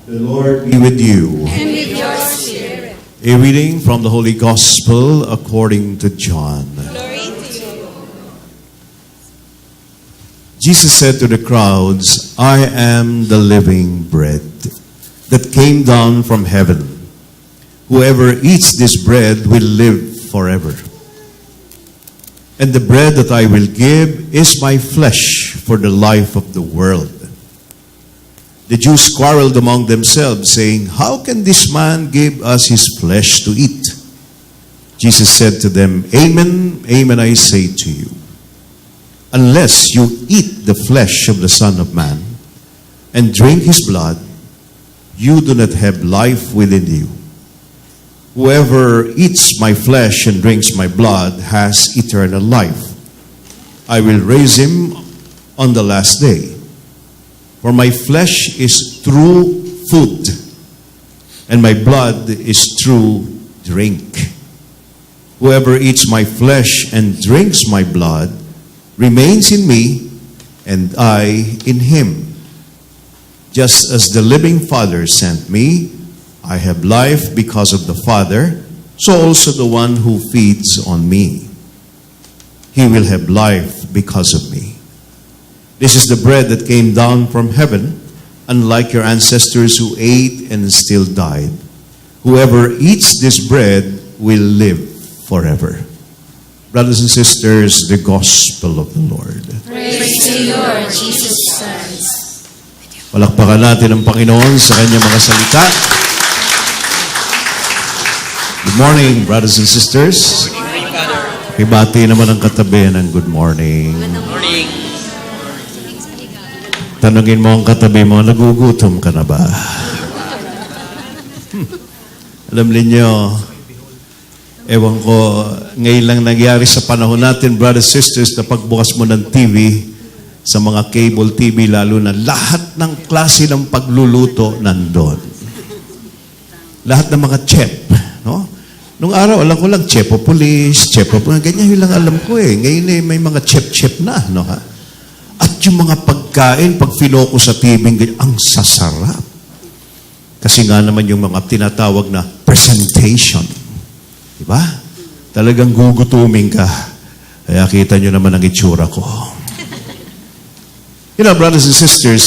The Lord be with you. And with your spirit. A reading from the Holy Gospel according to John. Glory to you. Jesus said to the crowds, I am the living bread that came down from heaven. Whoever eats this bread will live forever. And the bread that I will give is my flesh for the life of the world. The Jews quarreled among themselves, saying, How can this man give us his flesh to eat? Jesus said to them, Amen, amen, I say to you, unless you eat the flesh of the Son of Man and drink his blood, you do not have life within you. Whoever eats my flesh and drinks my blood has eternal life. I will raise him on the last day. For my flesh is true food, and my blood is true drink. Whoever eats my flesh and drinks my blood remains in me, and I in him. Just as the living Father sent me, I have life because of the Father, so also the one who feeds on me. He will have life because of me. This is the bread that came down from heaven, unlike your ancestors who ate and still died. Whoever eats this bread will live forever. Brothers and sisters, the gospel of the Lord. Praise to you, Lord Jesus Christ. Palakpakan natin ang Panginoon sa kanyang mga salita. Good morning, brothers and sisters. Good morning, Father. Ibati naman ang katabi ng good morning. Good morning. Tanungin mo ang katabi mo, nagugutom ka na ba? Alam niyo, ewan ko, ngayon lang nangyari sa panahon natin, brothers and sisters, na pagbukas mo ng TV, sa mga cable TV lalo na, lahat ng klase ng pagluluto nandun. Lahat ng mga chef, no? Nung araw, alam ko lang, Chepopolis, ganyan yung lang alam ko eh. Ngayon may mga chef na, no ha? At yung mga pagkain, pag finoko sa TV, ang sasarap. Kasi nga naman yung mga tinatawag na presentation. Diba? Talagang gugutumin ka. Kaya kita nyo naman ang itsura ko. You know, brothers and sisters,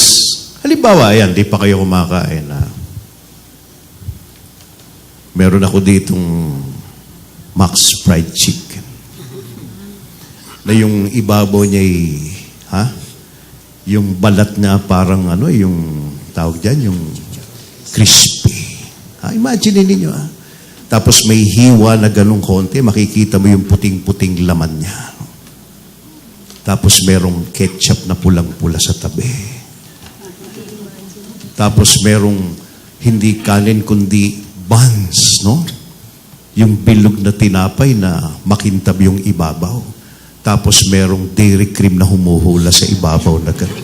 halimbawa, di pa kayo kumakain. Meron ako ditong Max Fried Chicken. Na yung ibabaw niya yung balat na parang yung tawag dyan, yung crispy. Imagine ninyo Tapos may hiwa na ganung konti, makikita mo yung puting-puting laman niya. Tapos merong ketchup na pulang-pula sa tabi. Tapos merong hindi kanin kundi buns, no? Yung bilog na tinapay na makintab yung ibabaw. Tapos merong dairy cream na humuhula sa ibabaw na gano'n.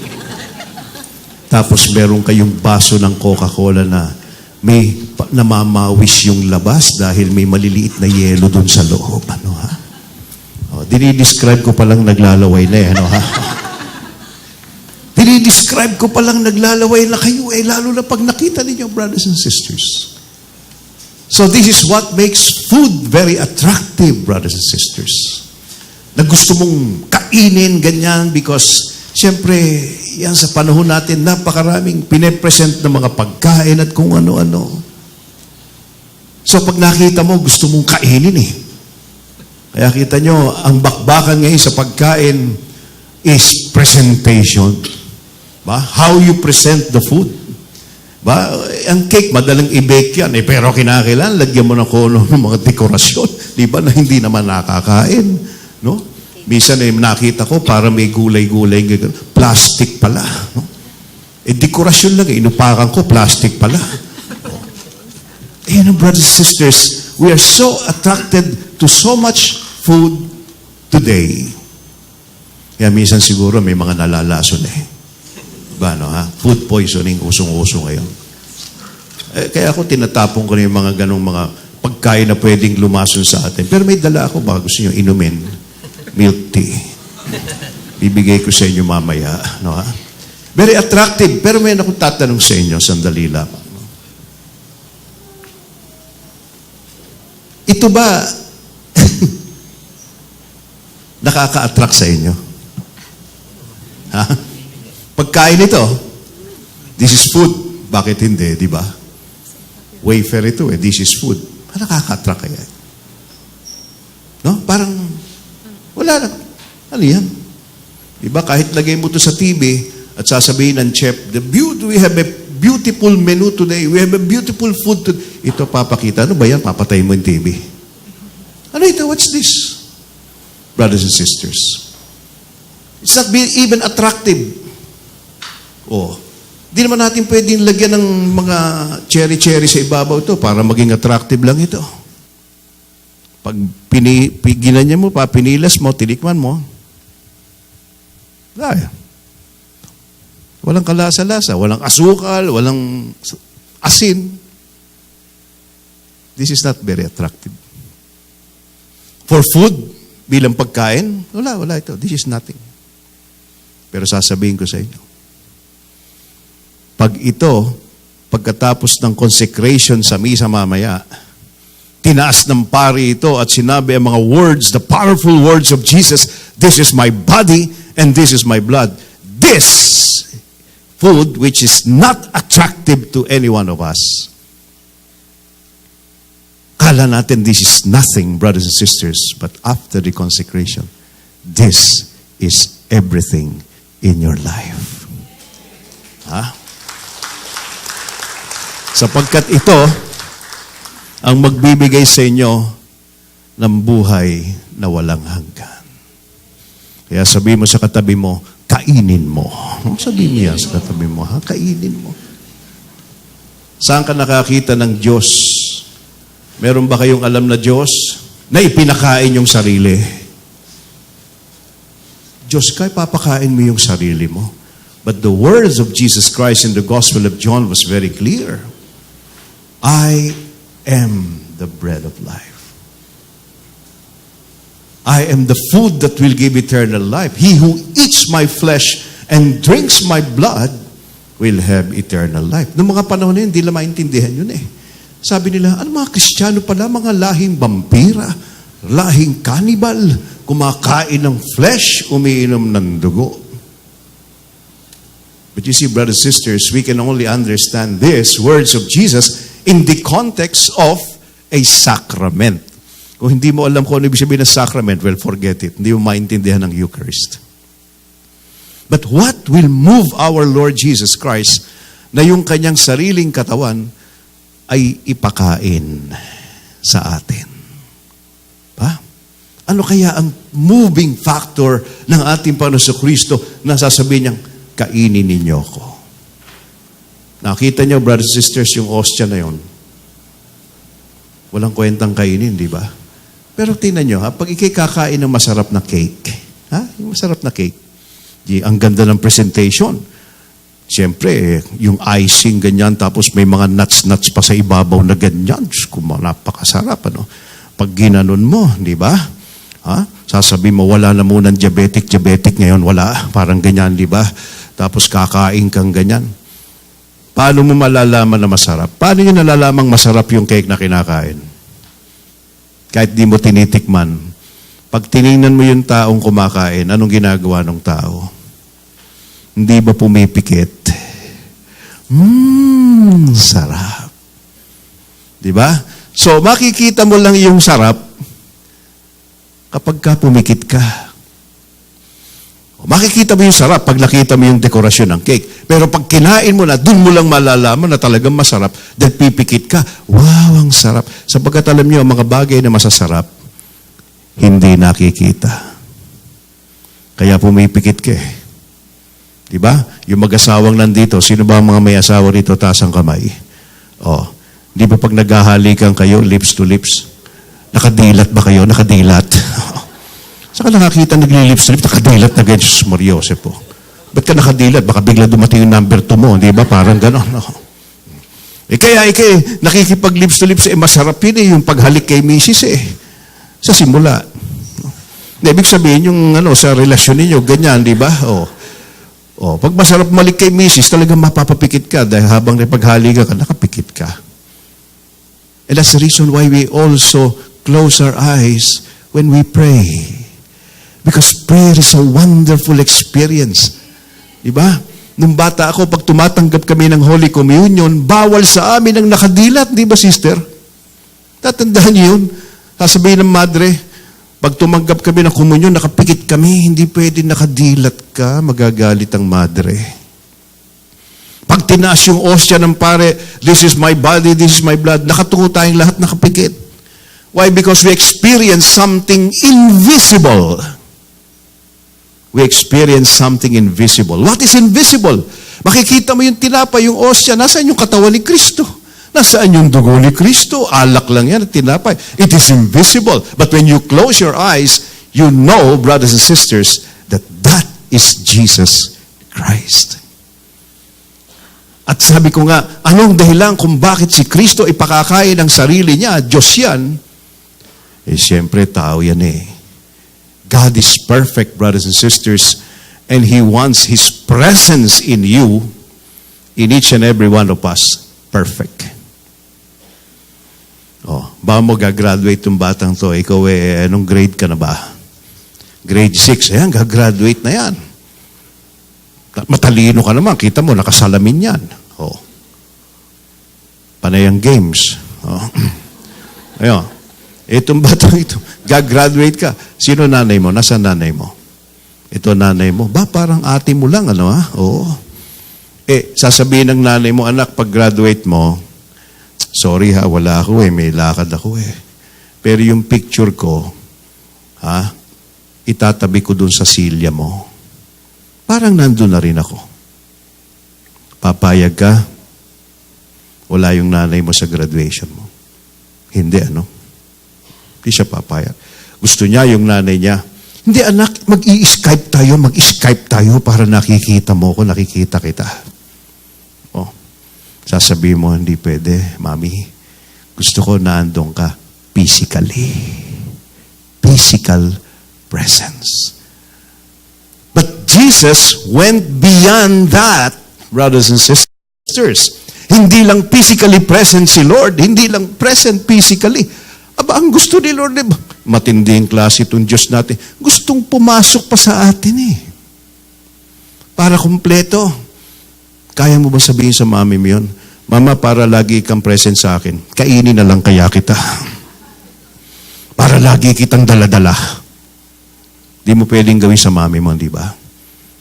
Tapos merong kayong baso ng Coca-Cola na may namamawis yung labas dahil may maliliit na yelo dun sa loob. Dinidescribe ko palang naglalaway na Dinidescribe ko palang naglalaway na kayo lalo na pag nakita ninyo, brothers and sisters. So this is what makes food very attractive, brothers and sisters. Na gusto mong kainin ganyan because siyempre, yan sa panahon natin, napakaraming pinepresent ng mga pagkain at kung ano-ano. So pag nakita mo, gusto mong kainin Kaya kita nyo, ang bakbakan ngayon sa pagkain is presentation. How you present the food. Ang cake, madaling i-bake yan. Pero kinakailangan, lagyan mo ng mga dekorasyon. Di ba, na hindi naman nakakain. No? Minsan nakita ko, para may gulay-gulay, plastic pala. No? Dekorasyon lang, inupakan ko, plastic pala. Brothers and sisters, we are so attracted to so much food today. Kaya minsan siguro may mga nalalason Food poisoning, usong-uso ngayon. Kaya ako tinatapon ko na yung mga ganong mga pagkain na pwedeng lumason sa atin. Pero may dala ako, baka gusto nyo inumin. Milk tea. Bibigay ko sa inyo mamaya. Very attractive. Pero may akong tatanong sa inyo, sandali lang. Ito ba nakaka-attract sa inyo? Ha? Pagkain ito, this is food. Bakit hindi, di ba? Wafer ito this is food. Nakaka-attract kaya? No? Parang, wala lang. Ano yan? Di ba? Kahit lagay mo ito sa TV at sasabihin ng chef, we have a beautiful menu today. We have a beautiful food today. Ito papakita. Ano ba yan? Papatay mo yung TV. Ano ito? What's this? Brothers and sisters. It's not even attractive. Di naman natin pwedeng lagyan ng mga cherry-cherry sa ibabaw ito para maging attractive lang ito. Pag ginanya mo pa, pinilas mo, tinikman mo, walang kalasa-lasa, walang asukal, walang asin. This is not very attractive. For food, bilang pagkain, wala ito. This is nothing. Pero sasabihin ko sa inyo, pag ito, pagkatapos ng consecration sa misa mamaya, tinaas ng pari ito at sinabi ang mga words, the powerful words of Jesus, this is my body and this is my blood. This food which is not attractive to any one of us. Kala natin this is nothing, brothers and sisters, but after the consecration, this is everything in your life. Sapagkat ito ang magbibigay sa inyo ng buhay na walang hanggan. Kaya sabihin mo sa katabi mo, kainin mo. Sabihin mo yan sa katabi mo, kainin mo. Saan ka nakakita ng Diyos? Meron ba kayong alam na Diyos na ipinakain yung sarili? Diyos ka, papakain mo yung sarili mo. But the words of Jesus Christ in the Gospel of John was very clear. I am the bread of life. I am the food that will give eternal life. He who eats my flesh and drinks my blood will have eternal life. Noong mga panahon na yun, hindi nila maintindihan yun Sabi nila, mga Kristiyano pala, mga lahing vampira, lahing cannibal, kumakain ng flesh, umiinom ng dugo. But you see, brothers and sisters, we can only understand these words of Jesus in the context of a sacrament. Kung hindi mo alam kung ano ibig sabihin ng sacrament, well, forget it. Hindi mo maintindihan ng Eucharist. But what will move our Lord Jesus Christ na yung kanyang sariling katawan ay ipakain sa atin? Ano kaya ang moving factor ng ating Panginoon Kristo na sasabihin niyang, kainin ninyo ko? Nakita niyo, brothers and sisters, yung ostya na yon. Walang kwentang kainin, di ba? Pero tingnan niyo, pag ikikakain ng masarap na cake, yung masarap na cake, ang ganda ng presentation. Siyempre, yung icing, ganyan, tapos may mga nuts pa sa ibabaw na ganyan. Diyos ko, napakasarap, Pag ginanon mo, di ba? Sasabihin mo, wala na munang diabetic ngayon, wala. Parang ganyan, di ba? Tapos kakain kang ganyan. Paano mo malalaman na masarap? Paano nyo nalalamang masarap yung cake na kinakain? Kahit di mo tinitikman. Pag tinignan mo yung taong kumakain, anong ginagawa ng tao? Hindi ba pumipikit? Sarap. Di ba? So, makikita mo lang yung sarap kapag ka pumikit ka. Makikita mo yung sarap pag nakita mo yung dekorasyon ng cake. Pero pag kinain mo na, dun mo lang malalaman na talagang masarap dahil pipikit ka. Wow, ang sarap. Sapagkat alam niyo, ang mga bagay na masasarap, hindi nakikita. Kaya pumipikit ka Diba? Yung mag-asawang nandito, sino ba ang mga may asawa rito? Taas ang kamay. Di ba pag naghahalikan kayo, lips to lips, nakadilat ba kayo? Nakadilat. Saka nakakita naglilips to lips, nakadilat na ganyan. Diyos Mariosep po. Ba't ka nakadilat? Baka bigla dumating yung number 2 mo. Di ba? Parang gano'n. Kaya nakikipag-lips to lips, masarap yun yung paghalik kay misis Sa simula. Ibig sabihin yung sa relasyon ninyo, ganyan, di ba? Pag masarap malik kay misis, talagang mapapapikit ka dahil habang paghalikan ka, nakapikit ka. And that's the reason why we also close our eyes when we pray. Because prayer is a wonderful experience. Diba? Nung bata ako, pag tumatanggap kami ng Holy Communion, bawal sa amin ang nakadilat. Di ba, sister? Tatandaan niyo yun. Sasabihin ng madre, pag tumanggap kami ng komunyon, nakapikit kami, hindi pwede nakadilat ka, magagalit ang madre. Pag tinaas yung osya ng pare, this is my body, this is my blood, nakatungo tayong lahat nakapikit. Why? Because we experience something invisible. We experience something invisible. What is invisible? Makikita mo yung tinapay, yung osya, nasaan yung katawan ni Kristo? Nasaan yung dugo ni Kristo? Alak lang yan at tinapay. It is invisible. But when you close your eyes, you know, brothers and sisters, that that is Jesus Christ. At sabi ko nga, anong dahilan kung bakit si Kristo ipakakain ng sarili niya, Diyos yan? Eh, siyempre, tao yan eh. God is perfect, brothers and sisters, and He wants His presence in you, in each and every one of us, perfect. Oh, baka mo gagraduate yung batang to, ikaw anong grade ka na ba? Grade 6, ayan, gagraduate na yan. Matalino ka naman, kita mo, nakasalamin yan. Oh. Panay ang games. Oh. Ayun. Itong batang ito, gagraduate ka. Sino nanay mo? Nasaan nanay mo? Ito nanay mo. Ba, parang ate mo lang, ano ha? Oo. Sasabihin ng nanay mo, anak, pag graduate mo, sorry ha, wala ako may lakad ako Pero yung picture ko, itatabi ko dun sa silya mo. Parang nandun na rin ako. Papayag ka, wala yung nanay mo sa graduation mo. Hindi, ano? Hindi siya papayag. Gusto niya yung nanay niya, hindi anak, mag-i-Skype tayo para nakikita mo ko, nakikita kita. Oh, sasabihin mo, hindi pwede, mami. Gusto ko naandong ka physically. Physical presence. But Jesus went beyond that, brothers and sisters. Hindi lang physically present si Lord, hindi lang present physically. Aba, ang gusto ni Lord, diba? Matinding klase itong Diyos natin. Gustong pumasok pa sa atin para kumpleto. Kaya mo ba sabihin sa mami mo yun? Mama, para lagi kang present sa akin, kainin na lang kaya kita. Para lagi kitang daladala. Di mo pwedeng gawin sa mami mo, di ba?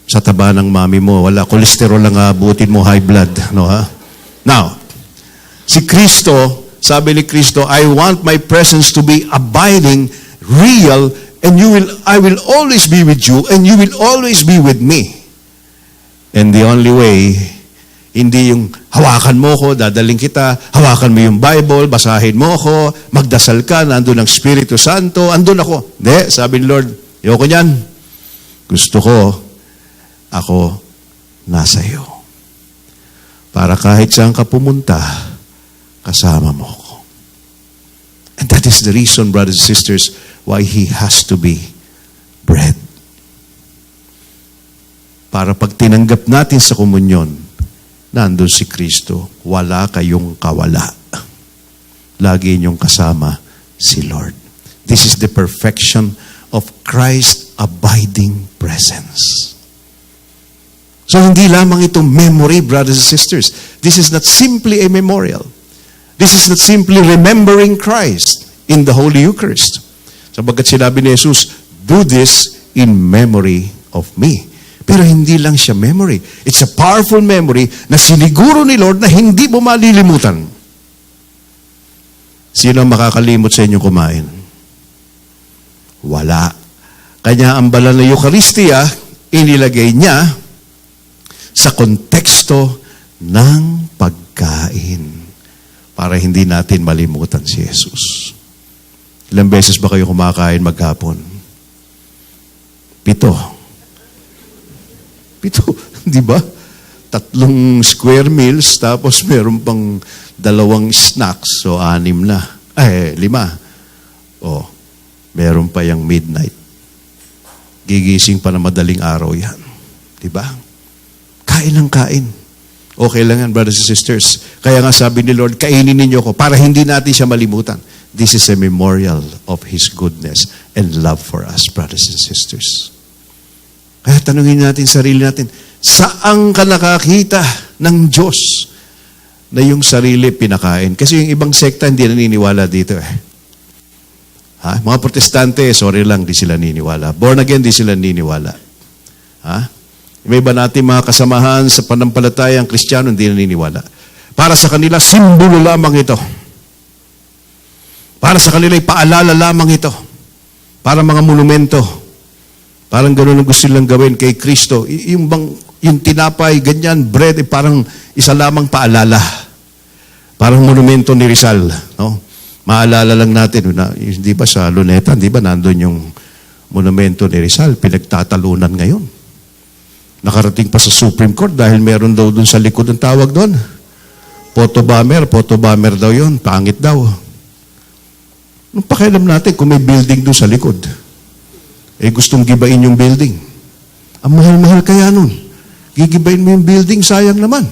Sa taba ng mami mo, wala, kolesterol lang abutin mo, high blood. No, ha? Now, si Kristo, sabi ni Kristo, I want my presence to be abiding, real, and I will always be with you, and you will always be with me. And the only way, hindi yung hawakan mo ko, dadaling kita, hawakan mo yung Bible, basahin mo ko, magdasal ka, nandun ang Espiritu Santo, andun ako. Hindi, sabi ni Lord, ayoko niyan. Gusto ko, ako nasa iyo. Para kahit saan ka pumunta, kasama mo ko. And that is the reason, brothers and sisters, why He has to be bread. Para pag tinanggap natin sa komunyon, nandun si Kristo, wala kayong kawala. Lagi niyong kasama si Lord. This is the perfection of Christ's abiding presence. So hindi lamang itong memory, brothers and sisters. This is not simply a memorial. This is not simply remembering Christ in the Holy Eucharist. Sabagat sinabi ni Jesus, do this in memory of me. Pero hindi lang siya memory. It's a powerful memory na siniguro ni Lord na hindi mo malilimutan. Sino ang makakalimot sa inyong kumain? Wala. Kanya ang banal na Eucharistia, inilagay niya sa konteksto ng pagkain. Para hindi natin malimutan si Jesus. Ilang beses ba kayo kumakain maghapon? 7. 7, di ba? 3 square meals, tapos meron pang 2 snacks, so 6 na. 5. Oh, meron pa yung midnight. Gigising pa na madaling araw yan. Di ba? Kain ng kain. Okay lang yan, brothers and sisters. Kaya nga sabi ni Lord, kainin ninyo ko para hindi natin siya malimutan. This is a memorial of His goodness and love for us, brothers and sisters. Kaya tanungin natin sarili natin, saan ka nakakita ng Diyos na yung sarili pinakain? Kasi yung ibang sekta hindi naniniwala dito eh. Ha? Mga protestante, sorry lang, di sila naniniwala. Born again, di sila naniniwala. Ha? May iba natin mga kasamahan sa panampalatayang Kristiyano, hindi naniniwala. Para sa kanila, simbolo lamang ito. Para sa kanila, paalala lamang ito. Para mga monumento. Parang gano'n ang gusto nilang gawin kay Kristo. Yung tinapay, ganyan, bread, parang isa lamang paalala. Parang monumento ni Rizal. No? Maalala lang natin, di ba sa Luneta, di ba nandun yung monumento ni Rizal, pinagtatalunan ngayon. Nakarating pa sa Supreme Court dahil meron daw dun sa likod ng tawag doon. Photo bomber daw yun, pangit daw. Nung pakialam natin kung may building doon sa likod, gustong gibain yung building. Ang mahal-mahal kaya nun. Gigibain mo yung building, sayang naman.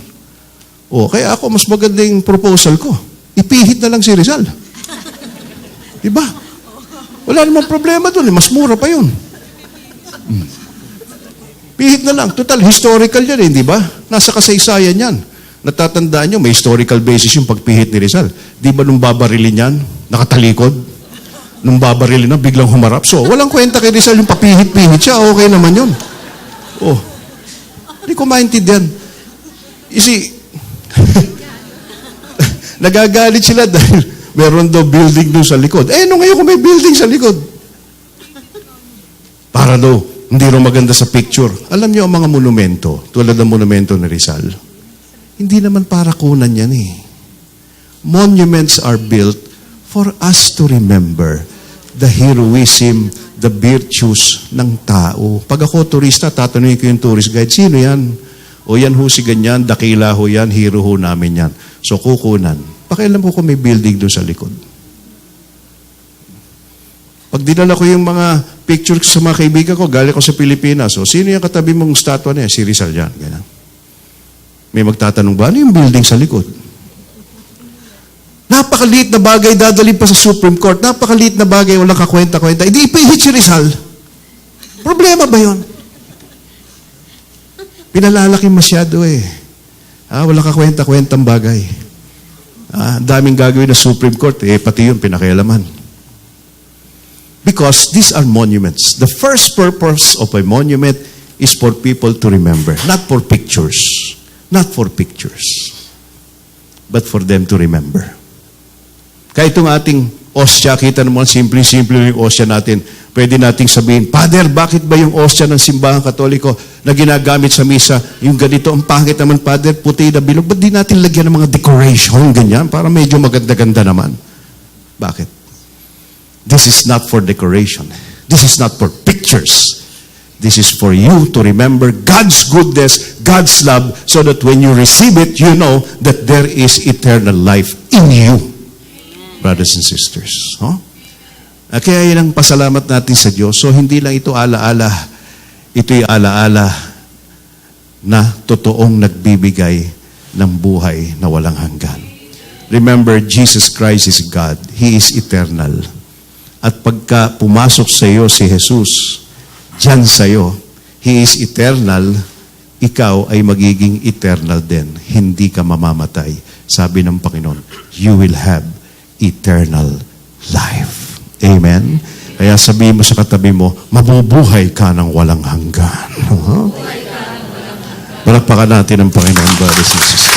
Kaya ako, mas maganda yung proposal ko. Ipihit na lang si Rizal. Diba? Wala namang problema doon. Mas mura pa yun. Pihit na lang. Total, historical yan di ba? Nasa kasaysayan yan. Natatandaan nyo, may historical basis yung pagpihit ni Rizal. Di ba nung babarilin yan, nakatalikod? Nung babarilin na, biglang humarap. So, walang kwenta kay Rizal yung papihit-pihit siya. Okay naman yun. Hindi ko maintindihan. You see, nagagalit sila dahil meron daw building doon sa likod. Ngayon kung may building sa likod? Para daw, hindi rin maganda sa picture. Alam niyo ang mga monumento, tulad ng monumento ni Rizal, hindi naman para kunan yan eh. Monuments are built for us to remember the heroism, the virtues ng tao. Pag ako turista, tatanungin ko yung tourist guide, sino yan? Yan ho si ganyan, dakila ho yan, hero ho namin yan. So kukunan. Pakialam ko kung may building doon sa likod. Pag dinala ko yung mga pictures sa mga kaibigan ko, galing ko sa Pilipinas, sino yung katabi mong statwa niya? Si Rizal yan. Ganyan. May magtatanong ba, ano yung building sa likod? Napakaliit na bagay, dadalhin pa sa Supreme Court. Napakaliit na bagay, walang kakwenta-kwenta. Hindi ipihit si Rizal. Problema ba yun? Pinalalaki masyado eh. Walang kakwenta-kwentang bagay. Daming gagawin na Supreme Court, pati yun pinakialaman. Because these are monuments. The first purpose of a monument is for people to remember. Not for pictures. Not for pictures. But for them to remember. Kaya itong ating osya, kita naman, simple-simple yung osya natin. Pwede nating sabihin, Father, bakit ba yung osya ng simbahan katoliko na ginagamit sa misa, yung ganito, ang pangit naman, Father, puti na bilog, ba't di natin lagyan ng mga decoration, ganyan, para medyo maganda-ganda naman? Bakit? This is not for decoration. This is not for pictures. This is for you to remember God's goodness, God's love, so that when you receive it, you know that there is eternal life in you. Brothers and sisters. Kaya yun ang pasalamat natin sa Diyos. So, hindi lang ito alaala. Ito'y alaala na totoong nagbibigay ng buhay na walang hanggan. Remember, Jesus Christ is God. He is eternal. At pagka pumasok sa iyo si Jesus, diyan sa iyo, He is eternal, ikaw ay magiging eternal din. Hindi ka mamamatay. Sabi ng Panginoon, you will have eternal life. Amen? Kaya sabihin mo sa katabi mo, mabubuhay ka ng walang hanggan. Palakpakan natin ang Panginoon, brothers and sisters.